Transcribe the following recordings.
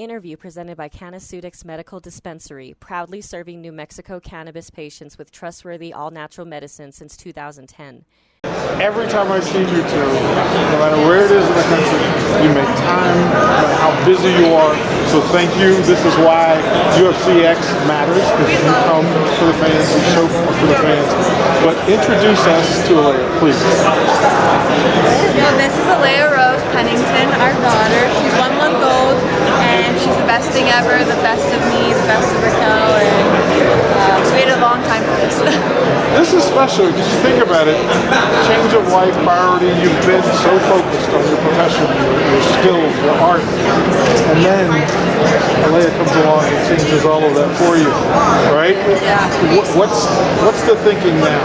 Interview presented by Canaceutics Medical Dispensary, proudly serving New Mexico cannabis patients with trustworthy all-natural medicine since 2010. Every time I see you two, no matter where it is in the country, you make time, no matter how busy you are. So thank you. This is why UFC X matters, because you come for the fans, you show up for the fans. But introduce us to Alea, please. Well, this is Raquel Pennington, our daughter. She's 1 month old, and she's the best thing ever, the best of me, the best of Raquel, and we waited a long time for this. This is special because you think about it, change of life, priority, you've been so focused on your profession, your skills, your art, and then Alea comes along and changes all of that for you, right? Yeah. What's the thinking now?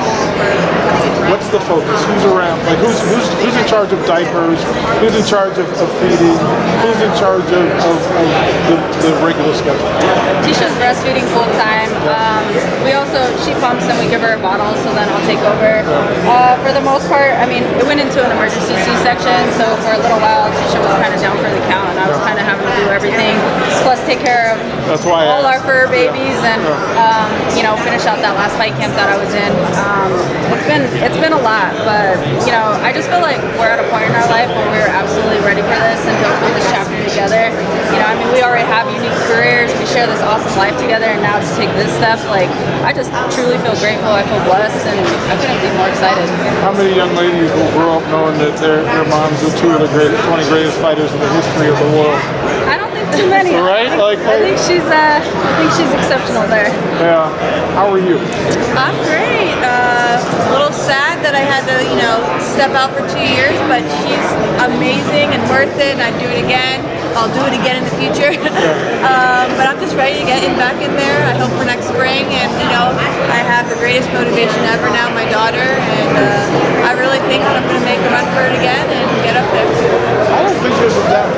What's the focus? Who's around? Like who's in charge of diapers? Who's in charge of feeding? Who's in charge of the regular schedule? Tisha's breastfeeding full time. She pumps and we give her a bottle, so then I'll take over. For the most part, I mean, it went into an emergency C-section, so for a little while, Tisha was kind of down for the count, and I was kind of having to do everything, plus take care of all our fur babies, and finish out that last fight camp that I was in. It's been a lot, but I just feel like we're at a point in our life where we're absolutely ready for this and go through this chapter together. We already have unique careers, we share this awesome life together, and now to take this step, I just truly feel grateful, I feel blessed, and I couldn't be more excited. How many young ladies will grow up knowing that their moms are two of the 20 greatest fighters in the history of the world? I don't think too many. Right? I think she's exceptional there. Yeah. How are you? I'm great. A little sad that I had to, step out for 2 years, but she's amazing and worth it, and I'd do it again. I'll do it again in the future. But I'm just ready to get back in there. I hope for next spring, and I have the greatest motivation ever now, my daughter, and I really think that I'm going to make a run for it again and get up there. I don't think there's a doubt.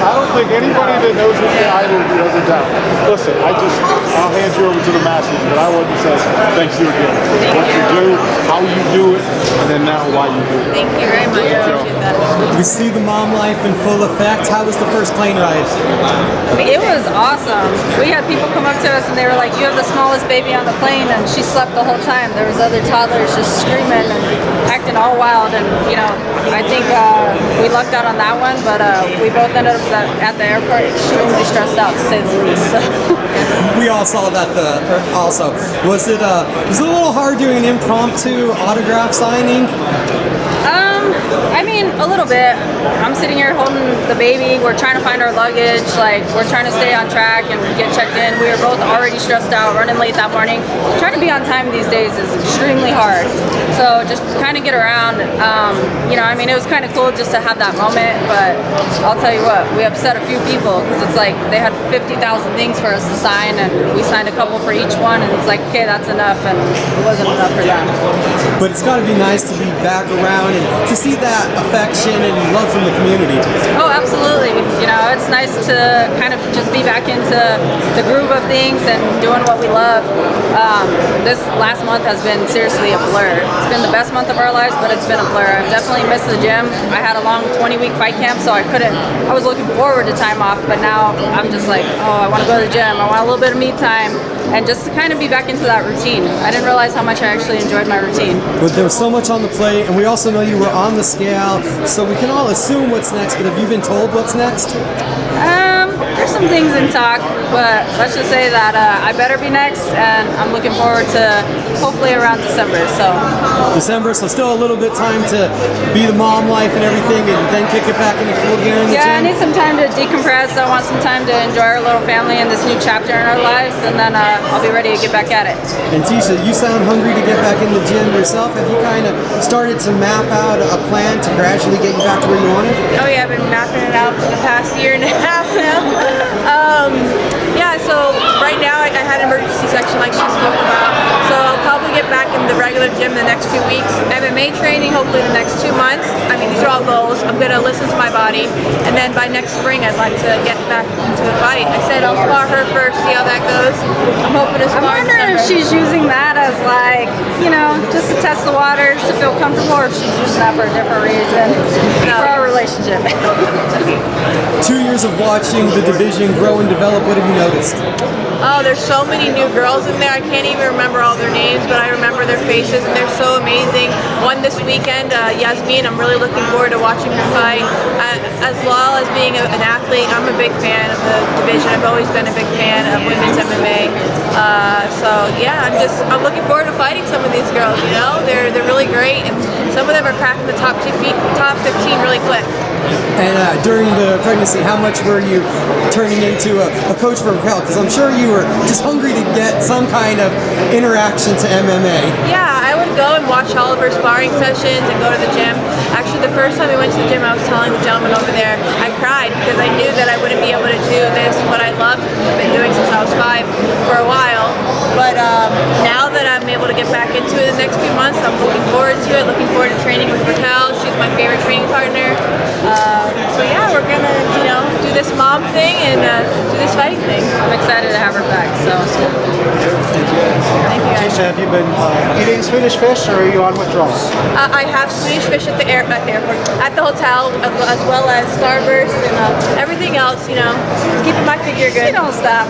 I don't think anybody that knows what the idol has a doubt. Listen, I'll hand you over to the masses, but I want to say thank you again for what you do, how you do it, and then now why you do it. Thank you very much. I appreciate that. We see the mom life in full effect. How was the first plane ride? It was awesome. We had people come up to us and they were like, "You have the smallest baby on the plane," and she slept the whole time. There was other toddlers just screaming and acting all wild, and I think we lucked out on that one, but we both ended up at the airport extremely stressed out, to say the least. So. We all saw that. Also, was it a little hard doing an impromptu autograph signing? A little bit. I'm sitting here holding the baby. We're trying to find our luggage. We're trying to stay on track and get checked in. We were both already stressed out, running late that morning. Trying to be on time these days is extremely hard. So just kind of get around. It was kind of cool just to have that moment. But I'll tell you what, we upset a few people because it's like they had 50,000 things for us to sign, and we signed a couple for each one, and it's like, okay, that's enough, and it wasn't enough for them. But it's got to be nice to be back around and to see that affection and love from the community. Oh, absolutely. It's nice to kind of just be back into the groove of things and doing what we love. This last month has been seriously a blur. It's been the best month of our lives, but it's been a blur. I've definitely missed the gym. I had a long 20-week fight camp, so I was looking forward to time off, but now I'm just like, I want to go to the gym. I want a little bit of me time, and just to kind of be back into that routine. I didn't realize how much I actually enjoyed my routine. But there was so much on the plate, and we also know you were on the scale, so we can all assume what's next, but have you been told what's next? There's some things in talk, but let's just say that I better be next, and I'm looking forward to hopefully around December. December, so still a little bit time to be the mom life and everything, and then kick it back into full gear in the gym? Yeah, I need some time to decompress. I want some time to enjoy our little family and this new chapter in our lives, and then I'll be ready to get back at it. And Tisha, you sound hungry to get back in the gym yourself. Have you kind of started to map out a plan to gradually get you back to where you wanted? Oh yeah, I've been mapping it out for the past year and a half now. So right now I had an emergency section like she spoke about. So I'll probably get back in the regular gym the next few weeks. MMA training, hopefully the next 2 months. I mean, these are all goals. I'm going to listen to my body. And then by next spring, I'd like to get back into the fight. I said I'll spar her first, see how that goes. I'm hoping to I'm spar in wondering if December. she's using that as like, you know, just to test the waters, to feel comfortable, or if she's using that for a different reason. For our relationship. 2 years of watching the division grow and develop, what have you noticed? Oh, there's so many new girls in there. I can't even remember all their names, but I remember their faces, and they're so amazing. One this weekend, Yasmin, I'm really looking forward to watching her fight. As well as being an athlete, I'm a big fan of the division. I've always been a big fan of women's MMA. So yeah, I'm looking forward to fighting some of these girls. You know, they're really great, and some of them are cracking the top 15 really quick. And during the pregnancy, how much were you turning into a coach for Raquel? Because I'm sure you were just hungry to get some kind of interaction to MMA. Yeah, I would go and watch all of her sparring sessions and go to the gym. Actually, the first time we went to the gym, I was telling the gentleman over there, I cried because I knew that I wouldn't be able to do this, what I loved, I've been doing since I was 5 for a while. But now that I'm able to get back into it the next few months, I'm looking forward to it, looking forward to training with Raquel. She's my favorite training partner. So yeah, we're gonna, you know, do this mom thing and do this fighting thing. I'm excited to have her back. So Thank you guys. Tecia, have you been eating Swedish fish, or are you on withdrawal? I have Swedish fish at the airport, at the hotel, as well as Starburst and everything else. You know, keeping my figure good. she don't stop.